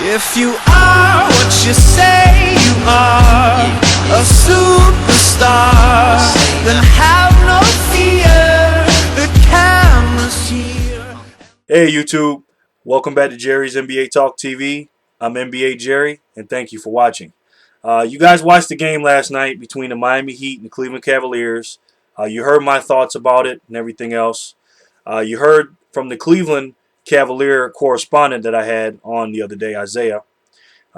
If you are what you say you are, a superstar, then have no fear, the camera's here. Hey YouTube, welcome back to Jerry's NBA Talk TV. I'm NBA Jerry, and thank you for watching. You guys watched the game last night between the Miami Heat and the Cleveland Cavaliers. You heard my thoughts about it and everything else. You heard from the Cleveland Cavalier correspondent that I had on the other day, Isaiah.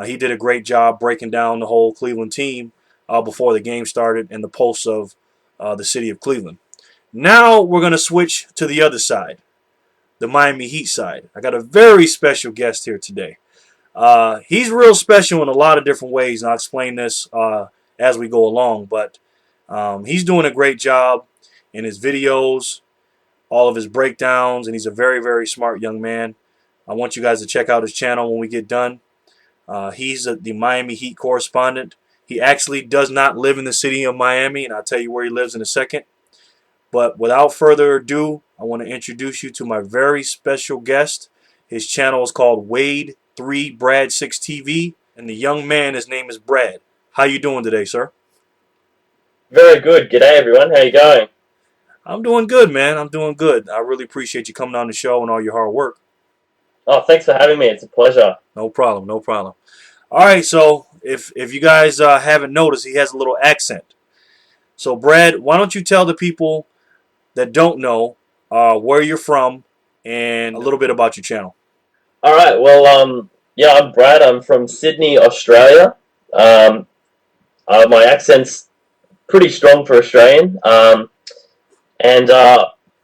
He did a great job breaking down the whole Cleveland team before the game started and the pulse of the city of Cleveland. Now we're going to switch to the other side, the Miami Heat side. I got a very special guest here today. He's real special in a lot of different ways, and I'll explain this as we go along. But he's doing a great job in his videos, all of his breakdowns, and he's a very, very smart young man. I want you guys to check out his channel when we get done. He's the Miami Heat correspondent. He actually does not live in the city of Miami, and I'll tell you where he lives in a second. But without further ado, I want to introduce you to my very special guest. His channel is called Wade3Brad6TV, and the young man, his name is Brad. How you doing today, sir? Very good. G'day, everyone. How you going? I'm doing good, man. I'm doing good. I really appreciate you coming on the show and all your hard work. Oh, thanks for having me. It's a pleasure. No problem, no problem. All right, so if you guys haven't noticed, he has a little accent. So, Brad, why don't you tell the people that don't know where you're from and a little bit about your channel? All right. Well, yeah, I'm Brad. I'm from Sydney, Australia. My accent's pretty strong for Australian.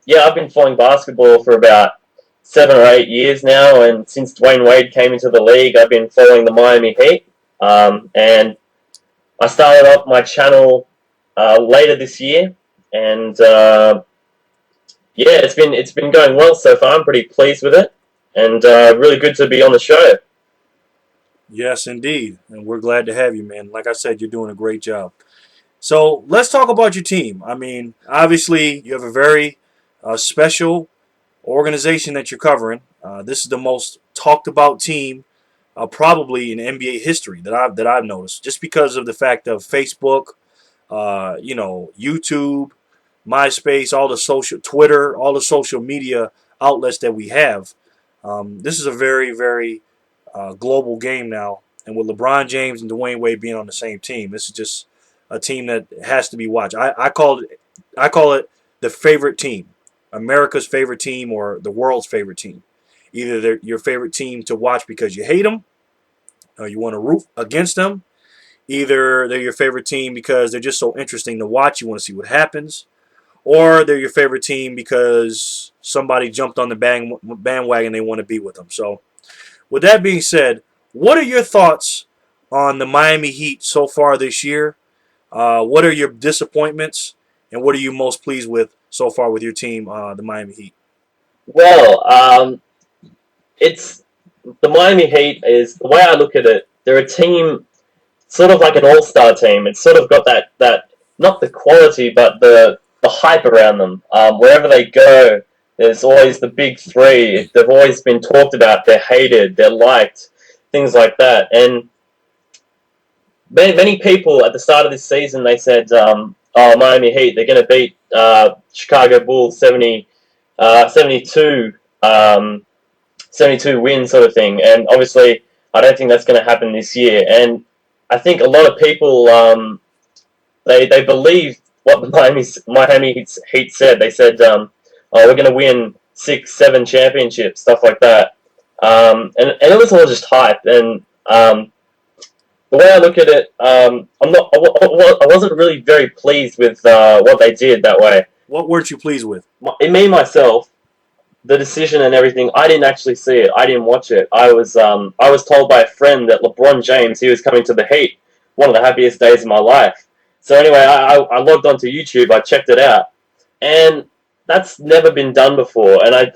Yeah, I've been following basketball for about 7 or 8 years now, and since Dwayne Wade came into the league, I've been following the Miami Heat. And I started off my channel later this year, and yeah, it's been going well so far. I'm pretty pleased with it, and really good to be on the show. Yes, indeed, and we're glad to have you, man. Like I said, you're doing a great job. So let's talk about your team. I mean, obviously, you have a very special organization that you're covering. This is the most talked about team probably in NBA history that I've noticed, just because of the fact of Facebook, YouTube, MySpace, all the Twitter, all the social media outlets that we have. This is a very, very global game now, and with LeBron James and Dwayne Wade being on the same team, this is just a team that has to be watched. I call it the favorite team, America's favorite team, or the world's favorite team. Either they're your favorite team to watch because you hate them, or you want to root against them. Either they're your favorite team because they're just so interesting to watch, you want to see what happens, or they're your favorite team because somebody jumped on the bandwagon, they want to be with them. So, with that being said, what are your thoughts on the Miami Heat so far this year? What are your disappointments, and what are you most pleased with so far with your team, the Miami Heat? Well, it's the Miami Heat is, the way I look at it, they're a team sort of like an all-star team. It's sort of got that not the quality, but the hype around them. Wherever they go, there's always the big three. They've always been talked about. They're hated. They're liked. Things like that. And many people at the start of this season, they said, oh, Miami Heat, they're going to beat Chicago Bulls 72 win sort of thing. And obviously, I don't think that's going to happen this year. And I think a lot of people, they believe what the Miami Heat said. They said, oh, we're going to win 6, 7 championships, stuff like that. And it was all just hype. And the way I look at it, I wasn't really very pleased with what they did that way. What weren't you pleased with? Me, myself, the decision and everything, I didn't actually see it. I didn't watch it. I was told by a friend that LeBron James, he was coming to the Heat. One of the happiest days of my life. So anyway, I logged onto YouTube. I checked it out, and that's never been done before. And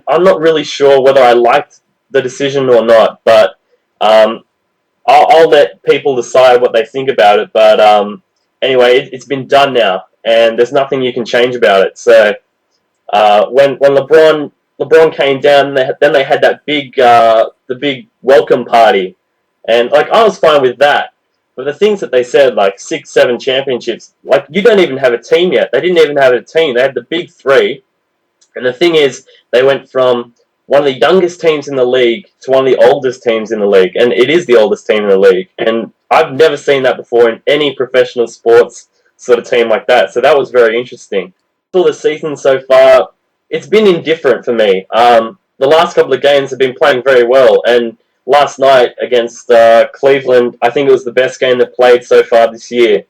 I'm not really sure whether I liked the decision or not. But I'll let people decide what they think about it. But anyway, it's been done now, and there's nothing you can change about it. So when LeBron LeBron came down. Then they had that the big welcome party, and like I was fine with that. But the things that they said, like 6, 7 championships, like you don't even have a team yet. They didn't even have a team. They had the big three, and the thing is, they went from one of the youngest teams in the league to one of the oldest teams in the league, and it is the oldest team in the league. And I've never seen that before in any professional sports sort of team like that. So that was very interesting. For the season so far, it's been indifferent for me. The last couple of games have been playing very well, and last night against Cleveland, I think it was the best game they've played so far this year.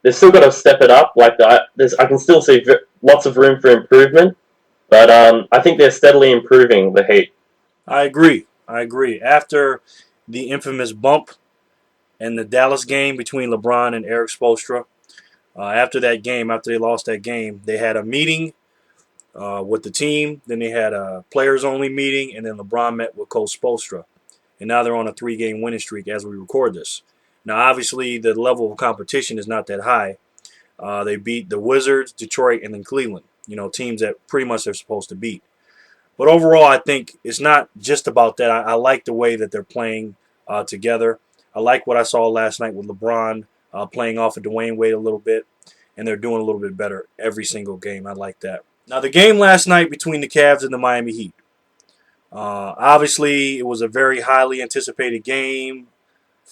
They've still got to step it up. Like I can still see lots of room for improvement, but I think they're steadily improving, the Heat. I agree. I agree. After the infamous bump in the Dallas game between LeBron and Eric Spoelstra, after that game, after they lost that game, they had a meeting with the team. Then they had a players-only meeting, and then LeBron met with Coach Spoelstra. And now they're on a 3-game winning streak as we record this. Now, obviously, the level of competition is not that high. They beat the Wizards, Detroit, and then Cleveland. You know, teams that pretty much they're supposed to beat. But overall, I think it's not just about that. I like the way that they're playing together. I like what I saw last night with LeBron playing off of Dwayne Wade a little bit, and they're doing a little bit better every single game. I like that. Now, the game last night between the Cavs and the Miami Heat. Obviously, it was a very highly anticipated game.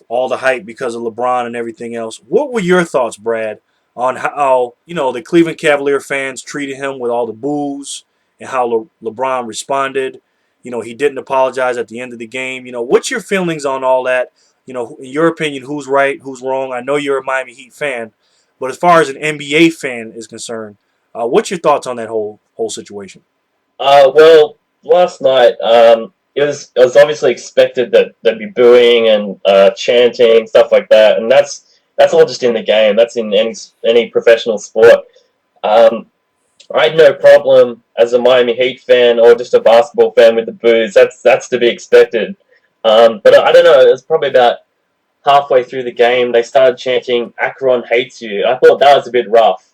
All the hype because of LeBron and everything else. What were your thoughts, Brad, on how the Cleveland Cavalier fans treated him with all the boos and how LeBron responded? He didn't apologize at the end of the game. What's your feelings on all that? In your opinion, who's right, who's wrong? I know you're a Miami Heat fan, but as far as an NBA fan is concerned, what's your thoughts on that whole situation? Well, last night, it was obviously expected that they'd be booing and chanting, stuff like that, and that's all just in the game. That's in any professional sport. I had no problem as a Miami Heat fan or just a basketball fan with the boos. That's to be expected. But I don't know. It was probably about halfway through the game they started chanting "Akron hates you." I thought that was a bit rough.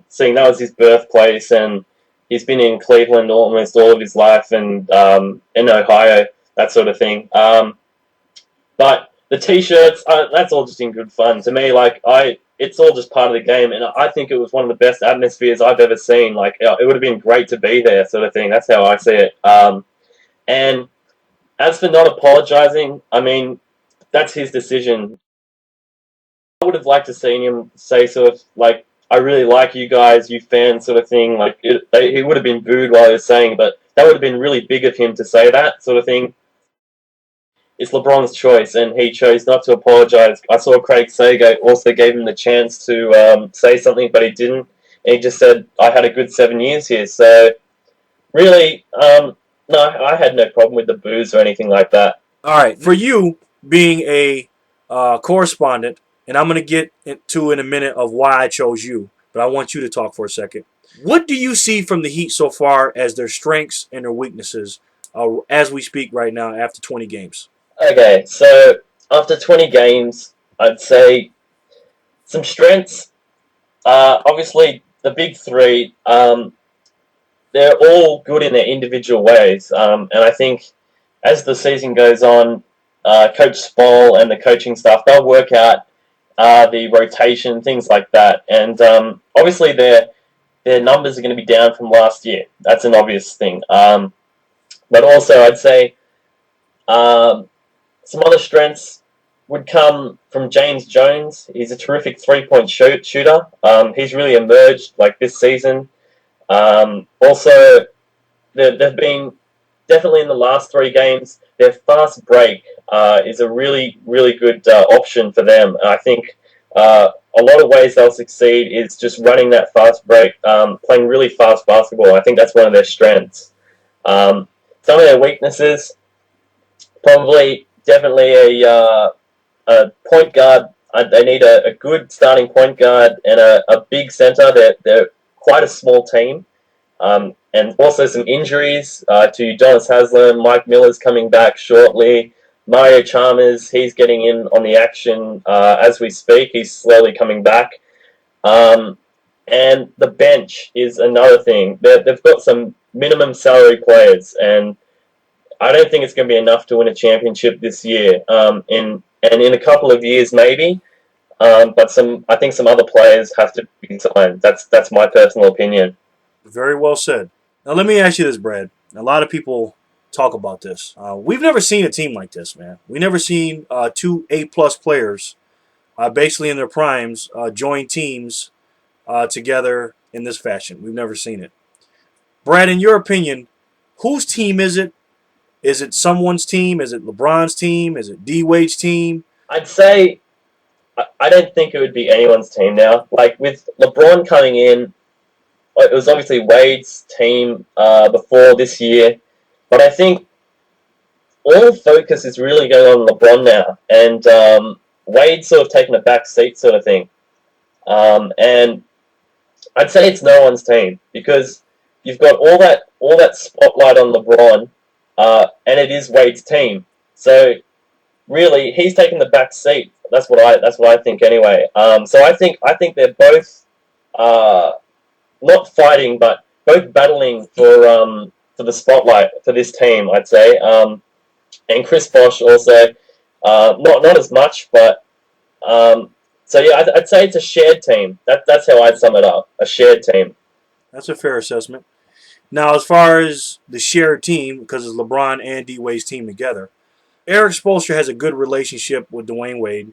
Seeing that was his birthplace and he's been in Cleveland almost all of his life and in Ohio, that sort of thing. But the T-shirts, that's all just in good fun. To me, it's all just part of the game, and I think it was one of the best atmospheres I've ever seen. Like, it would have been great to be there, sort of thing. That's how I see it. And as for not apologizing, I mean, that's his decision. I would have liked to seen him say sort of like, "I really like you guys, you fans," sort of thing. Like, he would have been booed while he was saying, but that would have been really big of him to say that sort of thing. It's LeBron's choice, and he chose not to apologize. I saw Craig Sager also gave him the chance to say something, but he didn't. And he just said, "I had a good 7 years here." So, really, no, I had no problem with the boos or anything like that. All right, for you being a correspondent, and I'm going to get into in a minute of why I chose you, but I want you to talk for a second. What do you see from the Heat so far as their strengths and their weaknesses as we speak right now after 20 games? Okay, so after 20 games, I'd say some strengths. Obviously, the big three, they're all good in their individual ways. And I think as the season goes on, Coach Sproul and the coaching staff, they'll work out the rotation, things like that. And obviously, their numbers are going to be down from last year. That's an obvious thing. But also, I'd say some other strengths would come from James Jones. He's a terrific three-point shooter. He's really emerged this season. Also, they've been definitely in the last 3 games. Their fast break is a really, really good option for them. And I think a lot of ways they'll succeed is just running that fast break, playing really fast basketball. I think that's one of their strengths. Some of their weaknesses, probably definitely a point guard. They need a good starting point guard and a big center. They're quite a small team. And also some injuries to Udonis Haslem. Mike Miller's coming back shortly. Mario Chalmers, he's getting in on the action as we speak. He's slowly coming back. And the bench is another thing. They've got some minimum salary players, and I don't think it's going to be enough to win a championship this year. And in a couple of years, maybe. But I think some other players have to be signed. That's my personal opinion. Very well said. Now let me ask you this, Brad. A lot of people talk about this. We've never seen a team like this, man. We never seen two A-plus players, basically in their primes, join teams together in this fashion. We've never seen it. Brad, in your opinion, whose team is it? Is it someone's team? Is it LeBron's team? Is it D-Wade's team? I'd say I don't think it would be anyone's team now. Like with LeBron coming in, it was obviously Wade's team before this year, but I think all focus is really going on LeBron now, and Wade's sort of taken a back seat sort of thing. And I'd say it's no one's team because you've got all that spotlight on LeBron, and it is Wade's team. So really, he's taken the back seat. That's what I think anyway. So I think they're both not fighting, but both battling for the spotlight for this team, I'd say. And Chris Bosh also not as much, but so yeah, I'd say it's a shared team. That's how I'd sum it up. A shared team. That's a fair assessment. Now, as far as the shared team, because it's LeBron and D-Wade's team together, Eric Spoelstra has a good relationship with Dwayne Wade,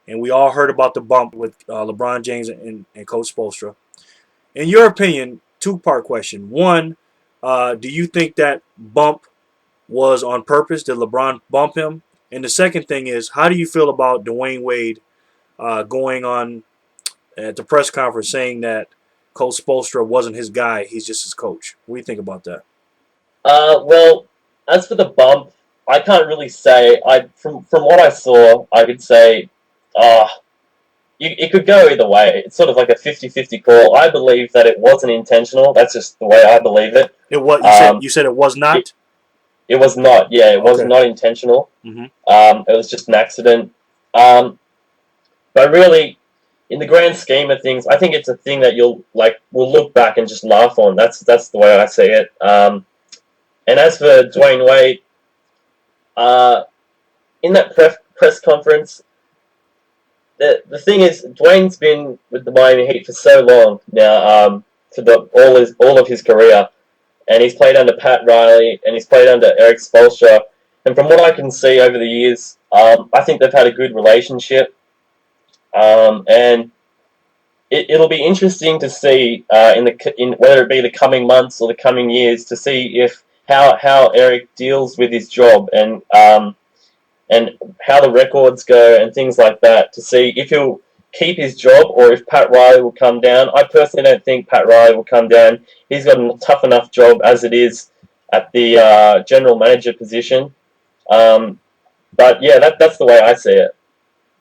and we all heard about the bump with LeBron James and Coach Spoelstra. In your opinion, two-part question. One, do you think that bump was on purpose? Did LeBron bump him? And the second thing is, how do you feel about Dwayne Wade going on at the press conference saying that Coach Spoelstra wasn't his guy, he's just his coach? What do you think about that? Well, as for the bump, I can't really say. From what I saw, I could say, it could go either way. It's sort of like a 50-50 call. I believe that it wasn't intentional. That's just the way I believe it. It was. You said it was not. It was not. Yeah, it was not intentional. Mm-hmm. It was just an accident. But really, in the grand scheme of things, I think it's a thing that we'll look back and just laugh on. That's the way I see it. And as for Dwayne Wade, in that press conference, the thing is, Dwayne's been with the Miami Heat for so long now, for all of his career, and he's played under Pat Riley and he's played under Eric Spoelstra. And from what I can see over the years, I think they've had a good relationship. And it'll be interesting to see in whether it be the coming months or the coming years to see if how Eric deals with his job and how the records go and things like that, to see if he'll keep his job or if Pat Riley will come down. I personally don't think Pat Riley will come down. He's got a tough enough job as it is at the general manager position. But yeah, that's the way I see it.